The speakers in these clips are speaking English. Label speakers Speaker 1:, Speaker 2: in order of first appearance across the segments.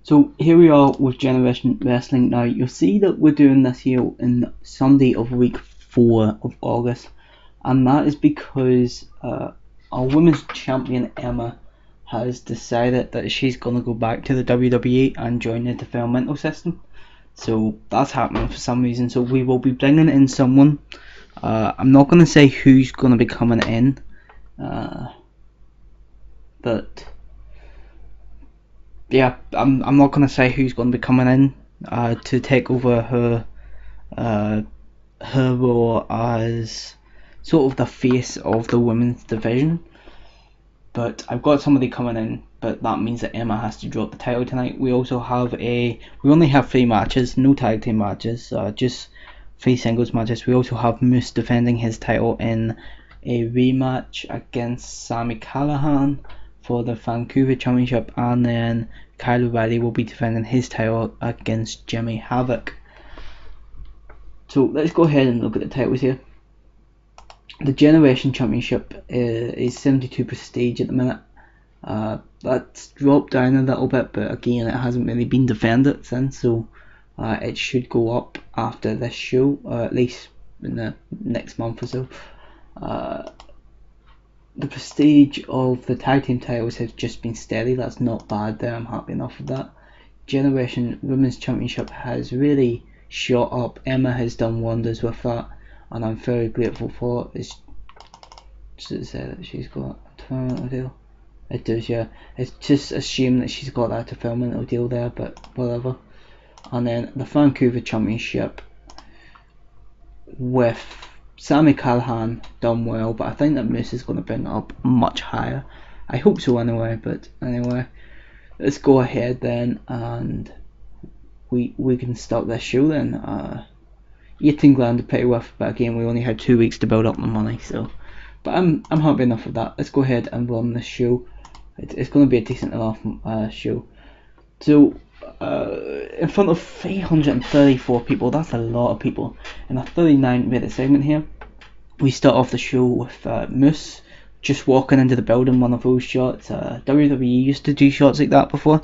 Speaker 1: So here we are with Generation Wrestling. Now you'll see that we're doing this here in Sunday of week 4 of August, and that is because our women's champion Emma has decided that she's going to go back to the WWE and join the developmental system. So that's happening for some reason. So we will be bringing in someone. I'm not going to say who's going to be coming in, but yeah, I'm not going to say who's going to be coming in to take over her role as sort of the face of the women's division. But I've got somebody coming in, but that means that Emma has to drop the title tonight. We also have we only have 3 matches, no tag team matches, just 3 singles matches. We also have Moose defending his title in a rematch against Sami Callihan for the Vancouver Championship, and then Kyle O'Reilly will be defending his title against Jimmy Havoc. So let's go ahead and look at the titles here. The Generation Championship is 72 prestige at the minute. That's dropped down a little bit, but again, it hasn't really been defended since, so it should go up after this show, or at least in the next month or so. The prestige of the tag team titles has just been steady. That's not bad there. I'm happy enough with that. Generation Women's Championship has really shot up. Emma has done wonders with that, and I'm very grateful for it. Does it say that she's got a developmental deal? It does, yeah. It's just a shame that she's got that developmental deal there, but whatever. And then the Vancouver Championship with Sami Callihan done well, but I think that Moose is going to bring it up much higher. I hope so anyway, but anyway, let's go ahead then, and we can start this show then. 18 grand to pay with, but again, we only had 2 weeks to build up the money, so. But I'm happy enough with that. Let's go ahead and run this show. It's going to be a decent enough show. So, in front of 334 people, that's a lot of people. In a 39-minute segment here, we start off the show with Moose just walking into the building, one of those shots. WWE used to do shots like that before,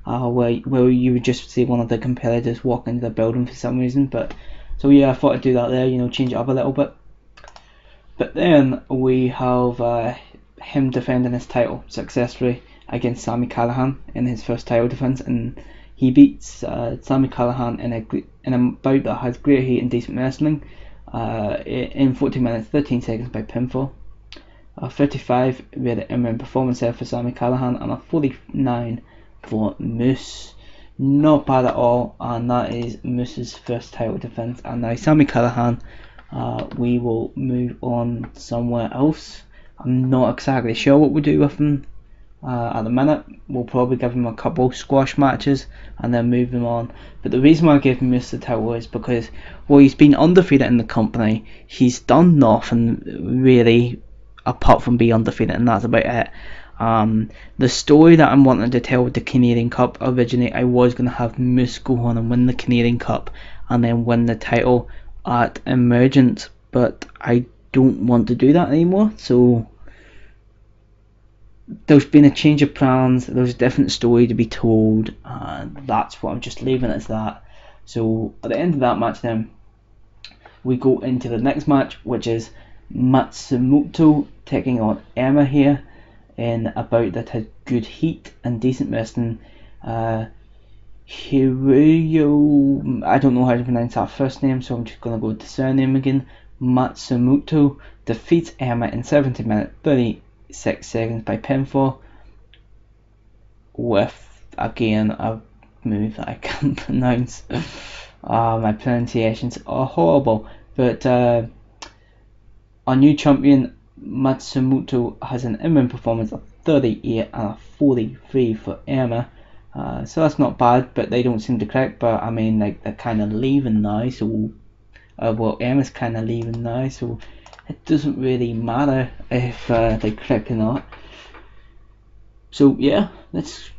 Speaker 1: where you would just see one of the competitors walk into the building for some reason. But so yeah, I thought I'd do that there, change it up a little bit. But then we have him defending his title successfully against Sami Callihan in his first title defense, and he beats Sami Callihan in a bout that has great heat and decent wrestling in 14 minutes 13 seconds by pinfall. 55 rated in-ring performance there for Sami Callihan, and a 49 for Moose. Not bad at all, and that is Moose's first title defense. And now Sami Callihan, we will move on somewhere else. I'm not exactly sure what we'll do with him at the minute. We'll probably give him a couple squash matches and then move him on. But the reason why I gave Moose the title is because, well, he's been undefeated in the company. He's done nothing really apart from be undefeated, and that's about it. The story that I'm wanting to tell with the Canadian Cup, originally I was going to have Moose go on and win the Canadian Cup and then win the title at Emergence, but I don't want to do that anymore. So there's been a change of plans, there's a different story to be told, and that's what I'm just leaving it as that. So at the end of that match then, we go into the next match, which is Matsumoto taking on Emma here in a bout that had good heat and decent wrestling. Hiroyo, I don't know how to pronounce that first name, so I'm just going to go with the surname again. Matsumoto defeats Emma in 17 minutes 36 seconds by pinfall with, again, a move that I can't pronounce. My pronunciations are horrible, but our new champion Matsumoto has an in-ring performance of 38 and a 43 for Emma. So that's not bad, but they don't seem to correct. But I mean, like, they're kind of leaving now, so well, Emma's kind of leaving now, so it doesn't really matter if they correct or not. So yeah, that's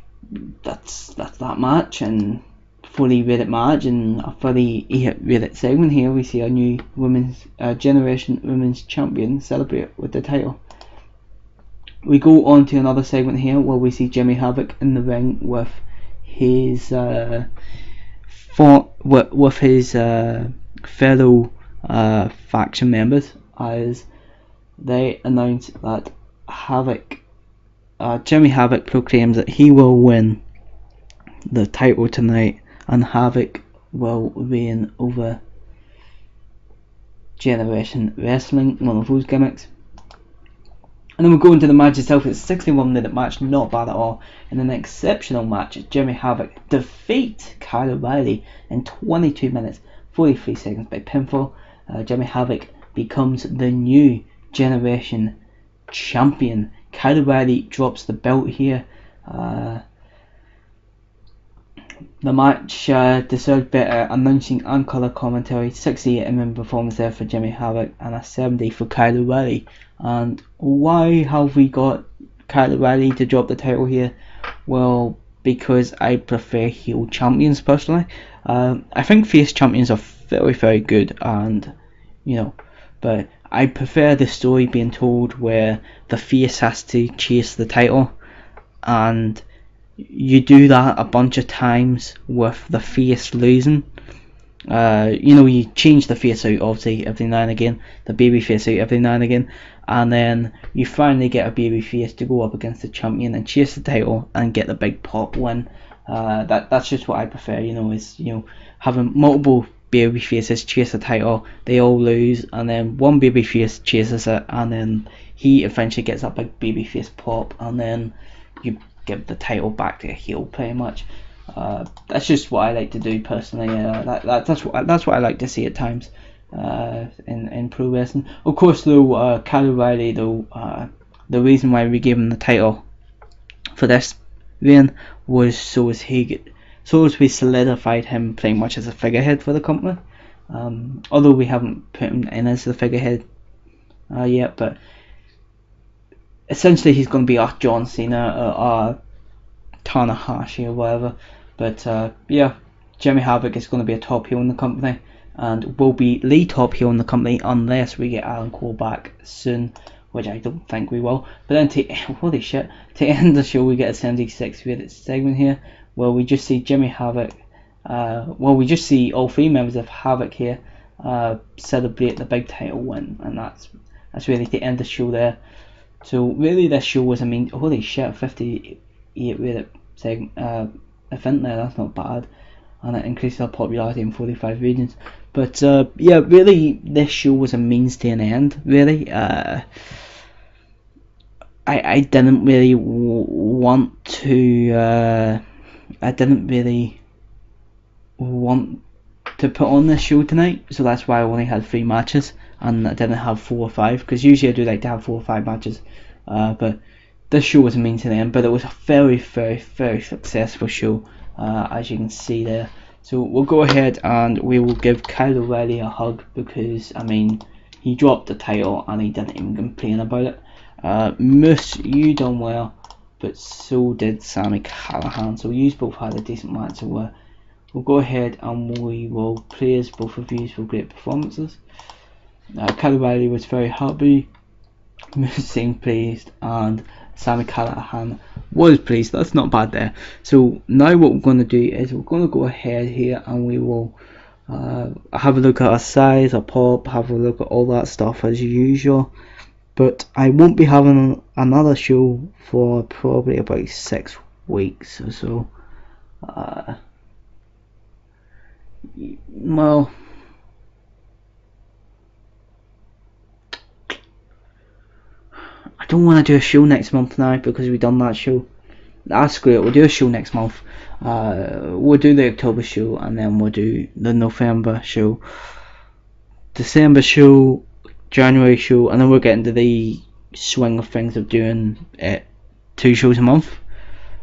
Speaker 1: that match, and fully rated match, and a fully rated segment here. We see our new Generation Women's Champion celebrate with the title. We go on to another segment here where we see Jimmy Havoc in the ring with his with his fellow faction members, as they announced that Jimmy Havoc proclaims that he will win the title tonight, and Havoc will reign over Generation Wrestling, one of those gimmicks. And then we'll go into the match itself. It's a 61-minute match, not bad at all. In an exceptional match, Jimmy Havoc defeats Kyle O'Reilly in 22 minutes 43 seconds by pinfall. Jimmy Havoc becomes the new Generation Champion. Kyle O'Reilly drops the belt here. The match deserved better announcing and colour commentary. 68 performance there for Jimmy Havoc and a 70 for Kyle O'Reilly. And why have we got Kyle O'Reilly to drop the title here? Well, because I prefer heel champions personally. I think face champions are very, very good, and but I prefer the story being told where the face has to chase the title, and you do that a bunch of times with the face losing. You change the face out obviously every now and again, the baby face out every now and again, and then you finally get a baby face to go up against the champion and chase the title and get the big pop win. That's just what I prefer, is having multiple baby faces chase the title, they all lose, and then one baby face chases it, and then he eventually gets a big baby face pop, and then you give the title back to a heel pretty much. That's just what I like to do personally. That's what I like to see at times in pro wrestling. Of course, though, Kyle O'Reilly, though, the reason why we gave him the title for this reign was so as we solidified him pretty much as a figurehead for the company. Although we haven't put him in as the figurehead yet, but essentially he's going to be our John Cena or our Tanahashi or whatever. But yeah, Jimmy Havoc is going to be a top heel in the company, and will be the top heel in the company unless we get Adam Cole back soon, which I don't think we will. But then to end the show, we get a 76-minute segment here where we just see Jimmy Havoc. We just see all three members of Havoc here celebrate the big title win, and that's really to end the show there. So really, this show was 58-minute segment event there. That's not bad, and it increased our popularity in 45 regions. But yeah, really, this show was a means to an end. Really, I didn't really want to. I didn't really want to put on this show tonight, so that's why I only had 3 matches, and I didn't have 4 or 5, because usually I do like to have 4 or 5 matches. But this show was a means to the end, but it was a very, very, very successful show, as you can see there. So we'll go ahead and we will give Kyle O'Reilly a hug, because I mean, he dropped the title and he didn't even complain about it. Moose, you done well, but so did Sami Callihan. So you both had a decent match. So we'll go ahead and we will praise both of you for great performances. Kyle O'Reilly was very happy, Moose seemed pleased, and Sami Callihan was pleased. That's not bad there. So now what we're going to do is we're going to go ahead here and we will have a look at our size, our pop, have a look at all that stuff as usual. But I won't be having another show for probably about 6 weeks or so. Well, I don't want to do a show next month now because we've done that show. Screw it, we'll do a show next month. We'll do the October show, and then we'll do the November show, December show, January show, and then we'll get into the swing of things of doing 2 shows a month.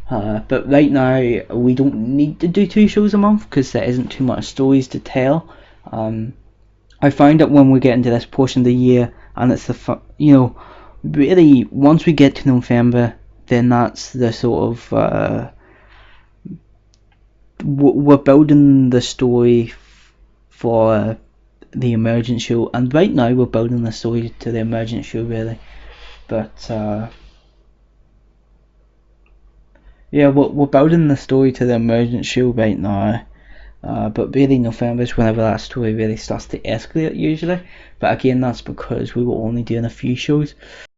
Speaker 1: But right now we don't need to do 2 shows a month because there isn't too much stories to tell. I find that when we get into this portion of the year, and it's really once we get to November, then that's the sort of we're building the story for the Emergent show, and right now we're building the story to the Emergent show really. But Yeah, we're building the story to the emergent show right now. But really November's whenever that story really starts to escalate usually. But again, that's because we were only doing a few shows.